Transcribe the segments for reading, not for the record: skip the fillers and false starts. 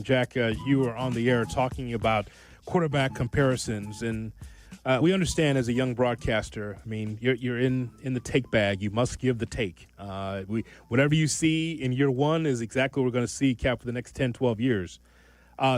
Jack, you were on the air talking about quarterback comparisons, and we understand as a young broadcaster, I mean, you're in the take bag. You must give the take. Whatever you see in year one is exactly what we're going to see, Cap, for the next 10, 12 years.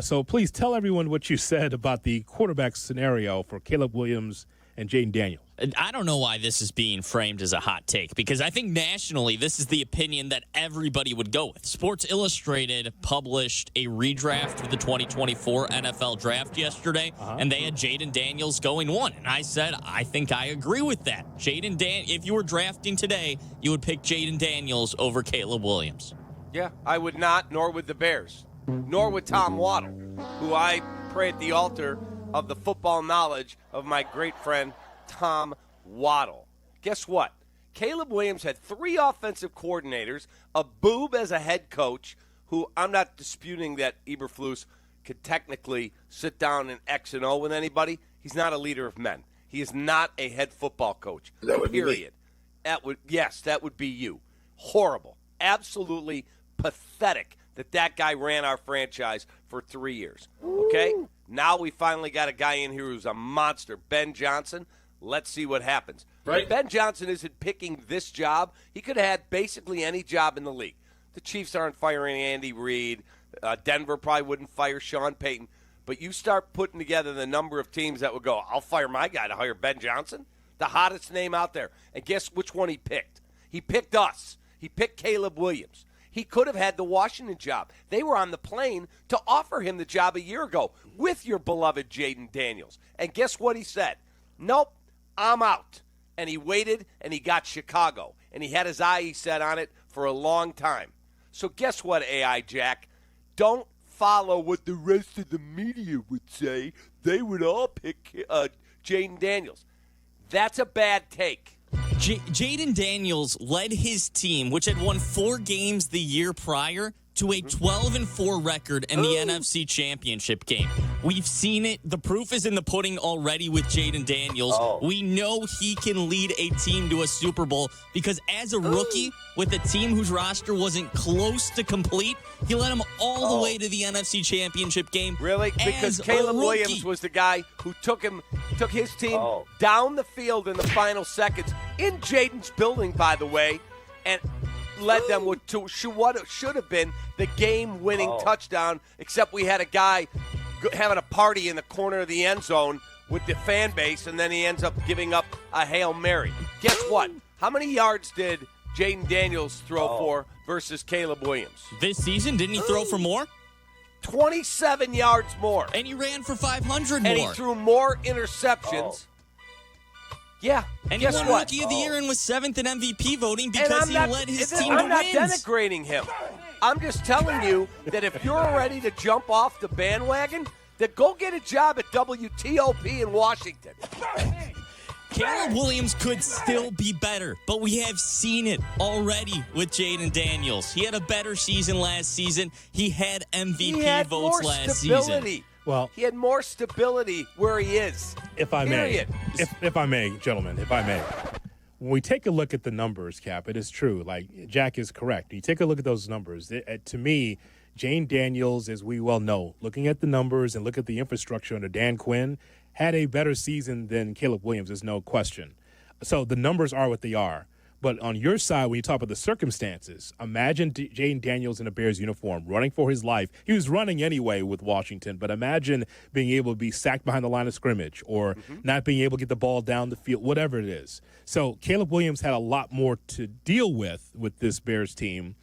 So please tell everyone what you said about the quarterback scenario for Caleb Williams and Jayden Daniels. I don't know why this is being framed as a hot take, because I think nationally this is the opinion that everybody would go with. Sports Illustrated published a redraft of the 2024 NFL Draft yesterday, and they had Jayden Daniels going one. And I said, I think I agree with that. If you were drafting today, you would pick Jayden Daniels over Caleb Williams. Yeah, I would not, nor would the Bears, nor would Tom Waddle, who I pray at the altar of the football knowledge of my great friend Tom Waddle. Guess what? Caleb Williams had 3 offensive coordinators, a boob as a head coach, who I'm not disputing that Eberflus could technically sit down and X and O with anybody. He's not a leader of men. He is not a head football coach. That would period. That would be you. Horrible. Absolutely pathetic that guy ran our franchise for 3 years. Okay? Now we finally got a guy in here who's a monster, Ben Johnson. Let's see what happens. Right. If Ben Johnson isn't picking this job, he could have had basically any job in the league. The Chiefs aren't firing Andy Reid. Denver probably wouldn't fire Sean Payton. But you start putting together the number of teams that would go, I'll fire my guy to hire Ben Johnson, the hottest name out there. And guess which one he picked? He picked us. He picked Caleb Williams. He could have had the Washington job. They were on the plane to offer him the job a year ago with your beloved Jayden Daniels. And guess what he said? Nope, I'm out. And he waited, and he got Chicago. And he had his eye, he said, on it for a long time. So guess what, AI Jack? Don't follow what the rest of the media would say. They would all pick Jayden Daniels. That's a bad take. Jaden Daniels led his team, which had won 4 games the year prior, to a 12-4 record in the NFC Championship game. We've seen it. The proof is in the pudding already with Jayden Daniels. We know he can lead a team to a Super Bowl because as a rookie with a team whose roster wasn't close to complete, he led them all the way to the NFC Championship game. Really? Because Caleb Williams was the guy who took his team down the field in the final seconds in Jaden's building, by the way, and led them to what should have been the game-winning touchdown, except we had a guy having a party in the corner of the end zone with the fan base, and then he ends up giving up a Hail Mary. Guess what? How many yards did Jayden Daniels throw for versus Caleb Williams? This season, didn't he throw for more? 27 yards more. And he ran for 500 more. And he threw more interceptions. Yeah. And he won Rookie of the Year and was 7th in MVP voting because he led his team to wins. I'm not denigrating him. I'm just telling you that if you're ready to jump off the bandwagon, then go get a job at WTOP in Washington. Caleb Williams could still be better, but we have seen it already with Jayden Daniels. He had a better season last season. He had MVP votes last season. Well, he had more stability where he is. If I may, gentlemen, when we take a look at the numbers, Cap, it is true. Like Jack is correct. You take a look at those numbers. To me, Jayden Daniels, as we well know, looking at the numbers and look at the infrastructure under Dan Quinn, had a better season than Caleb Williams. There's no question. So the numbers are what they are. But on your side, when you talk about the circumstances, imagine Jayden Daniels in a Bears uniform running for his life. He was running anyway with Washington, but imagine being able to be sacked behind the line of scrimmage or not being able to get the ball down the field, whatever it is. So Caleb Williams had a lot more to deal with this Bears team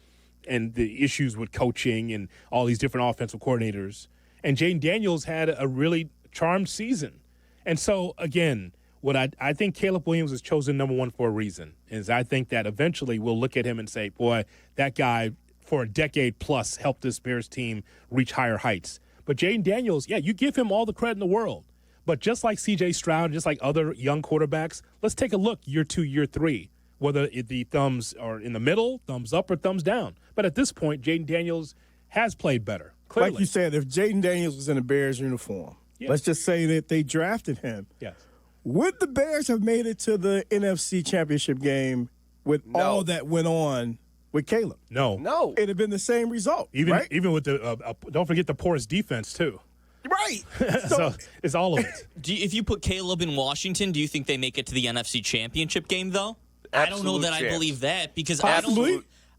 and the issues with coaching and all these different offensive coordinators. And Jayden Daniels had a really charmed season. And so, again, what I think Caleb Williams was chosen number 1 for a reason is I think that eventually we'll look at him and say, boy, that guy for a decade plus helped this Bears team reach higher heights. But Jayden Daniels, you give him all the credit in the world. But just like C.J. Stroud, just like other young quarterbacks, let's take a look year 2, year 3, whether the thumbs are in the middle, thumbs up, or thumbs down. But at this point, Jayden Daniels has played better, clearly. Like you said, if Jayden Daniels was in a Bears uniform, let's just say that they drafted him. Yes. Would the Bears have made it to the NFC Championship game with all that went on with Caleb. No. It'd have been the same result. Right? Even with the don't forget the porous defense too. Right. So it's all of it. If you put Caleb in Washington, do you think they make it to the NFC Championship game, though? I don't know that I believe that because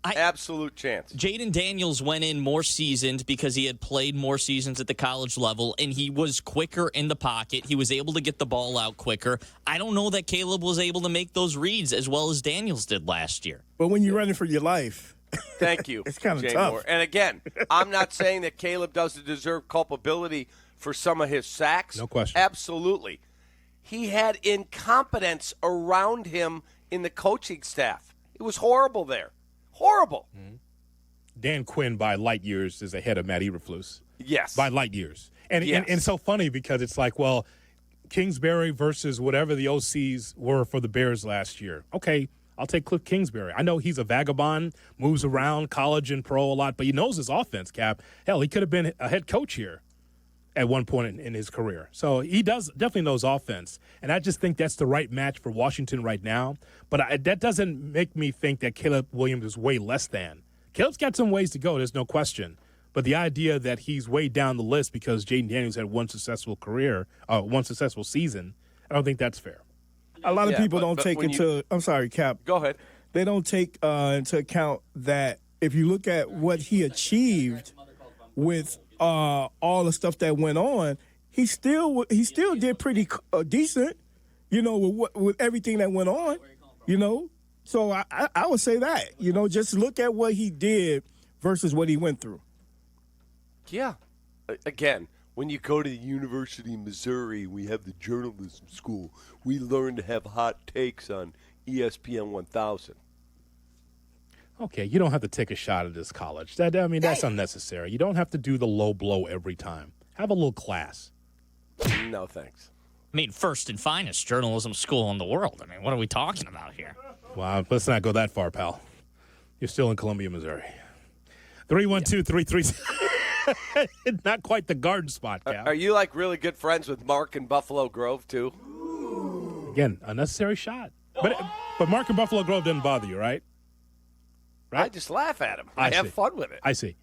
Absolute chance. Jaden Daniels went in more seasoned because he had played more seasons at the college level, and he was quicker in the pocket. He was able to get the ball out quicker. I don't know that Caleb was able to make those reads as well as Daniels did last year. But when you're running for your life. Thank you. It's kind of Jay tough. Moore. And again, I'm not saying that Caleb doesn't deserve culpability for some of his sacks. No question. Absolutely. He had incompetence around him in the coaching staff. It was horrible there. Horrible. Mm-hmm. Dan Quinn by light years is ahead of Matt Eberflus. Yes. By light years. And Yes. it's so funny because it's like, well, Kingsbury versus whatever the OCs were for the Bears last year. Okay, I'll take Cliff Kingsbury. I know he's a vagabond, moves around college and pro a lot, but he knows his offense, Cap. Hell, he could have been a head coach here at one point in his career. So he definitely knows offense. And I just think that's the right match for Washington right now. But that doesn't make me think that Caleb Williams is way less than. Caleb's got some ways to go, there's no question. But the idea that he's way down the list because Jayden Daniels had one successful season, I don't think that's fair. A lot of people don't but take when into – I'm sorry, Cap. Go ahead. They don't take into account that if you look at what he achieved with all the stuff that went on, he still did pretty decent, with everything that went on, So I would say that, just look at what he did versus what he went through. Yeah. Again, when you go to the University of Missouri, we have the journalism school. We learn to have hot takes on ESPN 1000. Okay, you don't have to take a shot at this college. That's unnecessary. You don't have to do the low blow every time. Have a little class. No, thanks. I mean, first and finest journalism school in the world. I mean, what are we talking about here? Well, let's not go that far, pal. You're still in Columbia, Missouri. 312-333. Not quite the garden spot, Cal. Are you like really good friends with Mark in Buffalo Grove too? Again, unnecessary shot. But Mark in Buffalo Grove didn't bother you, right? I just laugh at him. I have fun with it. I see.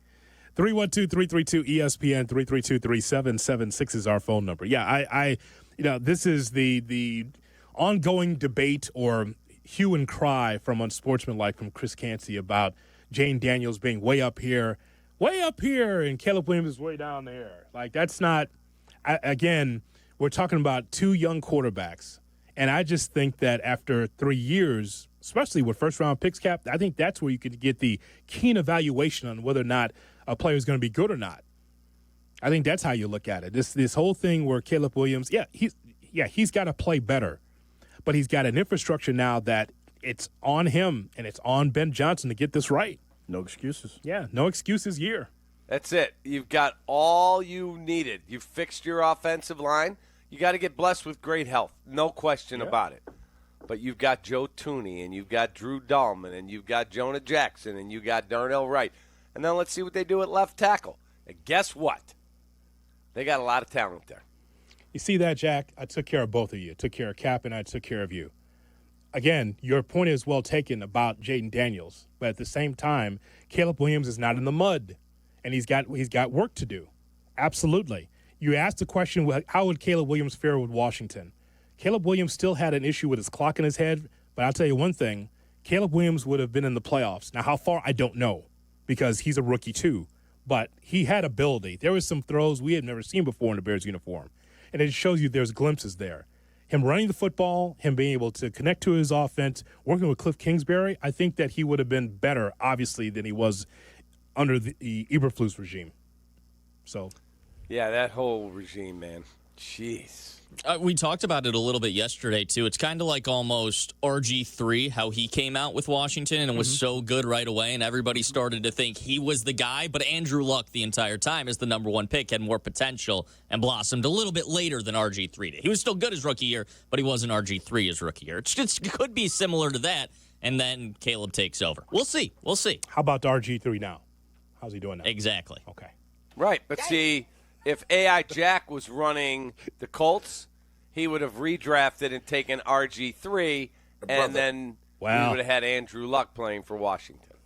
312-332-ESPN, 332-3776 is our phone number. Yeah, this is the ongoing debate or hue and cry from Unsportsmanlike from Chris Cansey about Jayden Daniels being way up here, and Caleb Williams is way down there. Like, that's not – again, we're talking about two young quarterbacks, and I just think that after 3 years, especially with first-round picks, Cap, I think that's where you could get the keen evaluation on whether or not a player is going to be good or not. I think that's how you look at it. This whole thing where Caleb Williams, he's got to play better, but he's got an infrastructure now that it's on him and it's on Ben Johnson to get this right. No excuses. Yeah, no excuses year. That's it. You've got all you needed. You've fixed your offensive line. You got to get blessed with great health. No question about it. But you've got Joe Tooney, and you've got Drew Dahlman, and you've got Jonah Jackson, and you've got Darnell Wright. And then let's see what they do at left tackle. And guess what? They got a lot of talent there. You see that, Jack? I took care of both of you. I took care of Cap, and I took care of you. Again, your point is well taken about Jayden Daniels, but at the same time, Caleb Williams is not in the mud, and he's got work to do. Absolutely. You asked the question, how would Caleb Williams fare with Washington? Caleb Williams still had an issue with his clock in his head, but I'll tell you one thing, Caleb Williams would have been in the playoffs. Now, how far, I don't know, because he's a rookie too, but he had ability. There was some throws we had never seen before in the Bears uniform, and it shows you there's glimpses there. Him running the football, him being able to connect to his offense, working with Cliff Kingsbury, I think that he would have been better, obviously, than he was under the Eberflus regime. So, yeah, that whole regime, man. Jeez. We talked about it a little bit yesterday, too. It's kind of like almost RG3, how he came out with Washington and was so good right away, and everybody started to think he was the guy. But Andrew Luck the entire time as the number one pick had more potential and blossomed a little bit later than RG3 did. He was still good his rookie year, but he wasn't RG3 his rookie year. It could be similar to that, and then Caleb takes over. We'll see. How about RG3 now? How's he doing now? Exactly. Okay. Right, but see, if AI Jack was running the Colts, he would have redrafted and taken RG3, and then we would have had Andrew Luck playing for Washington.